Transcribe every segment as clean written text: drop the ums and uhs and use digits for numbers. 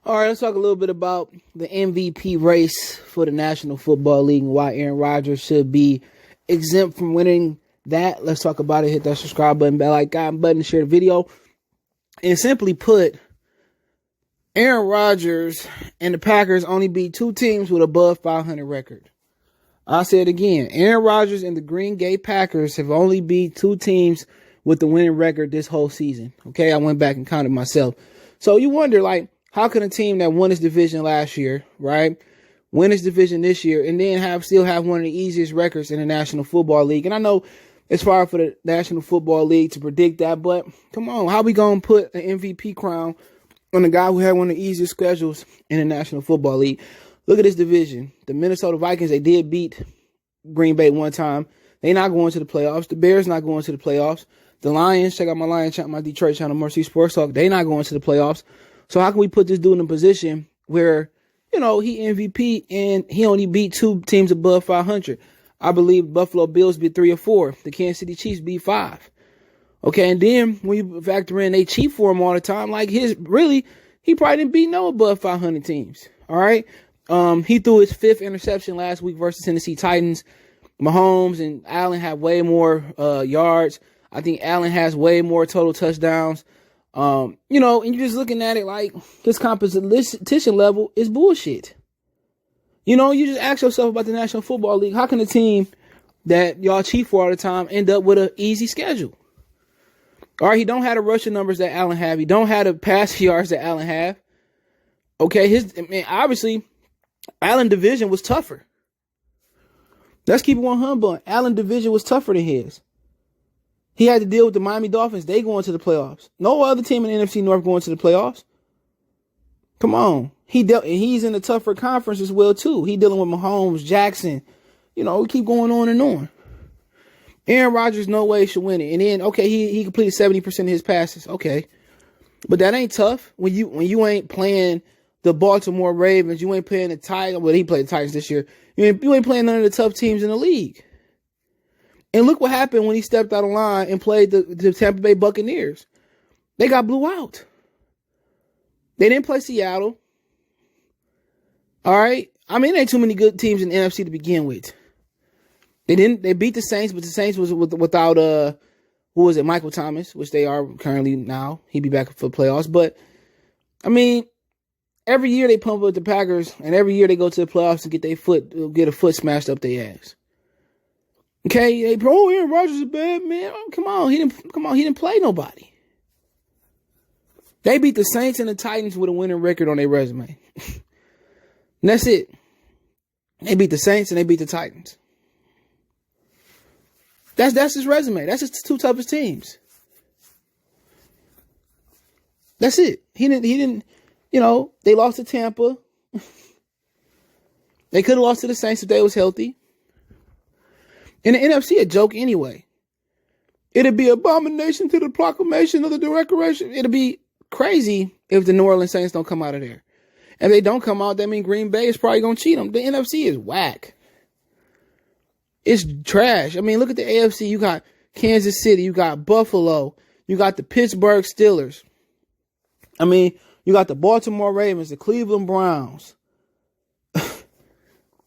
All right, let's talk a little bit about the MVP race for the National Football League and why Aaron Rodgers should be exempt from winning that. Let's talk about it. Hit that subscribe button, bell icon button, share the video. And simply put, Aaron Rodgers and the Packers only beat two teams with above 500 record. I'll say it again. Aaron Rodgers and the Green Bay Packers have only beat two teams with the winning record this whole season. Okay, I went back and counted myself. So you wonder, like, how can a team that won its division last year, right, win its division this year, and then still have one of the easiest records in the National Football League? And I know it's hard for the National Football League to predict that, but come on, how we going to put an MVP crown on the guy who had one of the easiest schedules in the National Football League? Look at this division. The Minnesota Vikings, they did beat Green Bay one time. They're not going to the playoffs. The Bears not going to the playoffs. The Lions, check out my Lions channel, my Detroit channel, Mercy Sports Talk, they not going to the playoffs. So how can we put this dude in a position where, he MVP and he only beat two teams above 500? I believe Buffalo Bills beat 3 or 4. The Kansas City Chiefs beat 5. Okay, and then when you factor in they cheat for him all the time, like he probably didn't beat no above 500 teams. All right. He threw his 5th interception last week versus Tennessee Titans. Mahomes and Allen have way more yards. I think Allen has way more total touchdowns. And you're just looking at it like his competition level is bullshit. You just ask yourself about the National Football League. How can a team that y'all cheat for all the time end up with an easy schedule? All right, he don't have the rushing numbers that Allen have. He don't have the pass yards that Allen have. Okay, obviously, Allen division was tougher. Let's keep it 100. Allen division was tougher than his. He had to deal with the Miami Dolphins. They going to the playoffs. No other team in the NFC North going to the playoffs. Come on. He's in a tougher conference as well, too. He dealing with Mahomes, Jackson. We keep going on and on. Aaron Rodgers, no way should win it. And then, okay, he completed 70% of his passes. Okay. But that ain't tough when you ain't playing the Baltimore Ravens. You ain't playing the Titans. Well, he played the Titans this year. You ain't playing none of the tough teams in the league. And look what happened when he stepped out of line and played the Tampa Bay Buccaneers. They got blew out. They didn't play Seattle. All right. I mean, there ain't too many good teams in the NFC to begin with. They beat the Saints, but the Saints was without Michael Thomas, which they are currently now. He'd be back for playoffs. But I mean, every year they pump up the Packers, and every year they go to the playoffs and get a foot smashed up their ass. Okay, Aaron Rodgers is bad, man. Oh, come on, he didn't play nobody. They beat the Saints and the Titans with a winning record on their resume. And that's it. They beat the Saints and they beat the Titans. That's his resume. That's his two toughest teams. That's it. He didn't, they lost to Tampa. They could have lost to the Saints if they was healthy. In the NFC, a joke anyway. It'd be abomination to the proclamation of the declaration. It'd be crazy if the New Orleans Saints don't come out of there. If they don't come out, that means Green Bay is probably going to cheat them. The NFC is whack. It's trash. I mean, look at the AFC. You got Kansas City. You got Buffalo. You got the Pittsburgh Steelers. I mean, you got the Baltimore Ravens, the Cleveland Browns,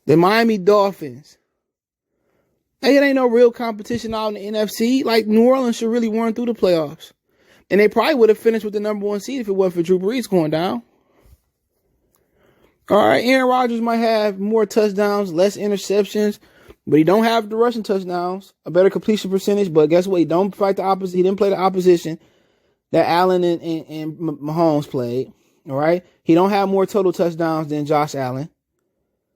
the Miami Dolphins. Hey, it ain't no real competition out in the NFC. Like, New Orleans should really run through the playoffs. And they probably would have finished with the number 1 seed if it wasn't for Drew Brees going down. All right, Aaron Rodgers might have more touchdowns, less interceptions, but he don't have the rushing touchdowns, a better completion percentage. But guess what? He don't fight the opposite. He didn't play the opposition that Allen and Mahomes played. All right, he don't have more total touchdowns than Josh Allen.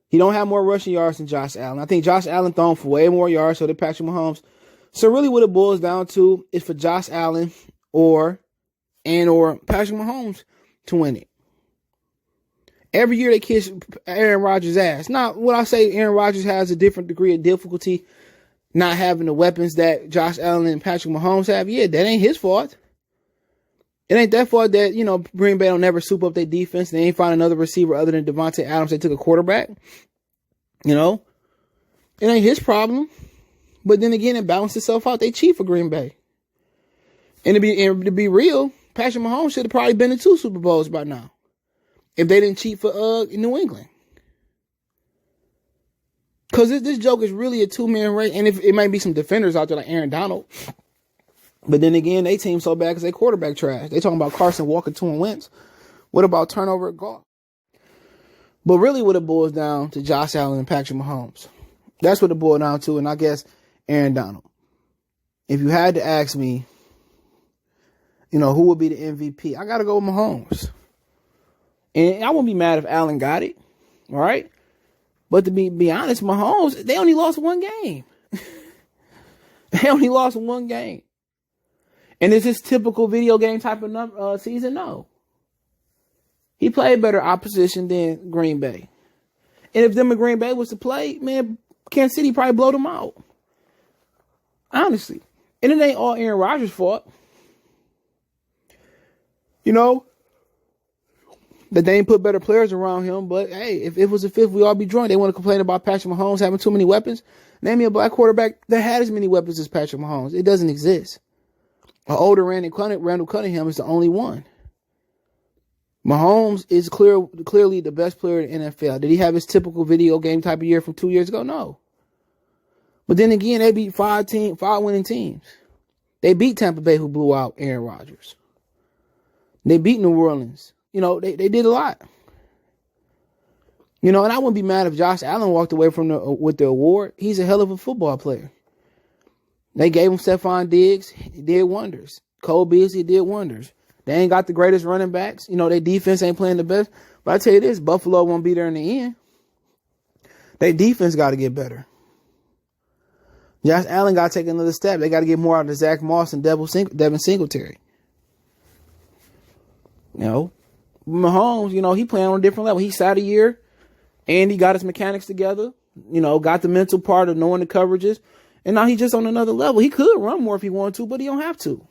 He don't have more rushing yards than Josh Allen. I think Josh Allen thrown for way more yards, so did Patrick Mahomes. So really what it boils down to is for Josh Allen or Patrick Mahomes to win it. Every year they kiss Aaron Rodgers' ass. Now, when I say Aaron Rodgers has a different degree of difficulty not having the weapons that Josh Allen and Patrick Mahomes have, yeah, that ain't his fault. It ain't that fault that, Green Bay don't never soup up their defense. They ain't find another receiver other than Devontae Adams. They took a quarterback. It ain't his problem. But then again, it balanced itself out. They cheat for Green Bay. And to be real, Patrick Mahomes should have probably been in 2 Super Bowls by now. if they didn't cheat for New England. Because this joke is really a two-man race. And if it might be some defenders out there like Aaron Donald. But then again, they team so bad because they quarterback trash. They talking about Carson Walker, 2 Wentz. What about turnover at golf? But really what it boils down to Josh Allen and Patrick Mahomes. That's what it boils down to. And I guess Aaron Donald. If you had to ask me, who would be the MVP? I got to go with Mahomes. And I wouldn't be mad if Allen got it. All right? But to be honest, Mahomes, they only lost 1 game. They only lost 1 game. And is this typical video game type of season? No. He played better opposition than Green Bay. And if them and Green Bay was to play, man, Kansas City probably blow them out. Honestly. And it ain't all Aaron Rodgers' fault. That they ain't put better players around him. But, hey, if it was a fifth, we all be drunk. They want to complain about Patrick Mahomes having too many weapons. Name me a black quarterback that had as many weapons as Patrick Mahomes. It doesn't exist. An older Randall Cunningham is the only one. Mahomes is clearly the best player in the NFL. Did he have his typical video game type of year from 2 years ago? No. But then again, they beat 5 winning teams. They beat Tampa Bay, who blew out Aaron Rodgers. They beat New Orleans. They did a lot. And I wouldn't be mad if Josh Allen walked away with the award. He's a hell of a football player. They gave him Stephon Diggs. He did wonders. Cole Beasley did wonders. They ain't got the greatest running backs. Their defense ain't playing the best. But I tell you this, Buffalo won't be there in the end. Their defense got to get better. Josh Allen got to take another step. They got to get more out of Zach Moss and Devin Singletary. Mahomes, he playing on a different level. He sat a year, and he got his mechanics together. Got the mental part of knowing the coverages. And now he's just on another level. He could run more if he wanted to, but he don't have to.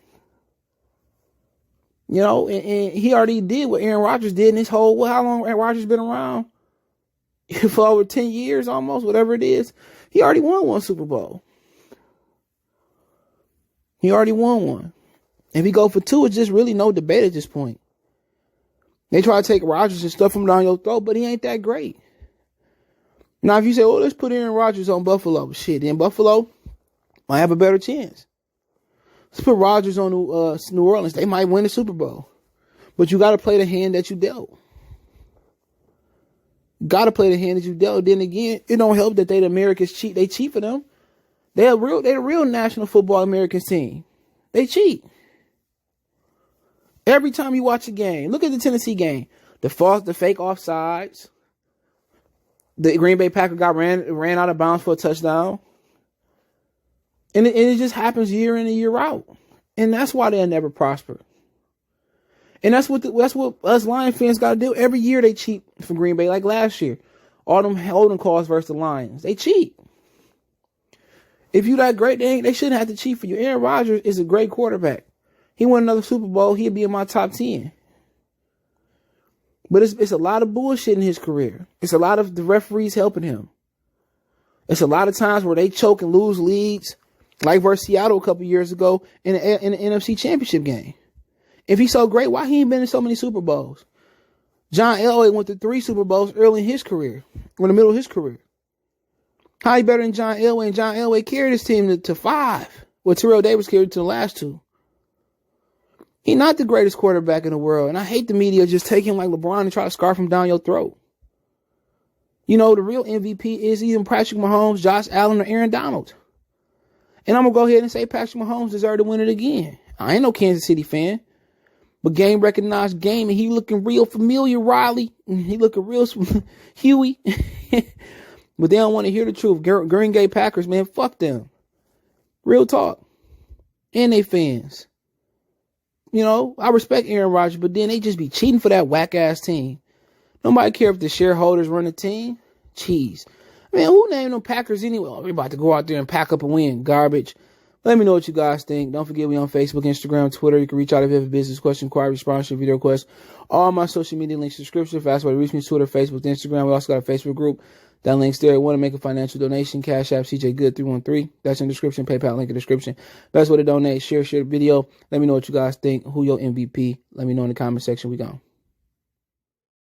And he already did what Aaron Rodgers did in his whole, how long Aaron Rodgers been around? For over 10 years almost, whatever it is. He already won 1 Super Bowl. He already won 1. If he go for 2, it's just really no debate at this point. They try to take Rodgers and stuff him down your throat, but he ain't that great. Now, if you say, let's put Aaron Rodgers on Buffalo. Shit, then Buffalo might have a better chance. Let's put Rodgers on New Orleans. They might win the Super Bowl. But you got to play the hand that you dealt. Got to play the hand that you dealt. Then again, it don't help that the Americans cheat. They cheat for them. They're the real National Football Americans team. They cheat. Every time you watch a game, look at the Tennessee game. The fake offsides. The Green Bay Packers ran out of bounds for a touchdown. And it just happens year in and year out. And that's why they'll never prosper. And that's what us Lion fans got to do. Every year they cheat for Green Bay, like last year. All them holding calls versus the Lions. They cheat. If you that great, they shouldn't have to cheat for you. Aaron Rodgers is a great quarterback. He won another Super Bowl, he'd be in my top 10. But it's a lot of bullshit in his career. It's a lot of the referees helping him. It's a lot of times where they choke and lose leads, like versus Seattle a couple years ago in the NFC Championship game. If he's so great, why he ain't been in so many Super Bowls? John Elway went to 3 Super Bowls early in his career, or in the middle of his career. How he better than John Elway? And John Elway carried his team to 5. Well, Terrell Davis carried to the last 2. He's not the greatest quarterback in the world. And I hate the media just take him like LeBron and try to scarf him down your throat. The real MVP is either Patrick Mahomes, Josh Allen, or Aaron Donald. And I'm going to go ahead and say Patrick Mahomes deserved to win it again. I ain't no Kansas City fan. But game recognized game, and he looking real familiar, Riley. He looking real Huey. But they don't want to hear the truth. Green Bay Packers, man, fuck them. Real talk. And they fans. I respect Aaron Rodgers, but then they just be cheating for that whack-ass team. Nobody care if the shareholders run the team. Jeez. Man, who named them Packers anyway? We're about to go out there and pack up and win. Garbage. Let me know what you guys think. Don't forget we on Facebook, Instagram, Twitter. You can reach out if you have a business question, inquiry, sponsorship, video request. All my social media links in the description. Fast way to reach me, Twitter, Facebook, Instagram. We also got a Facebook group. That link's there. Want to make a financial donation? Cash App, CJ Good 313. That's in the description. PayPal link in the description. Best way to donate. Share the video. Let me know what you guys think. Who your MVP? Let me know in the comment section. We gone.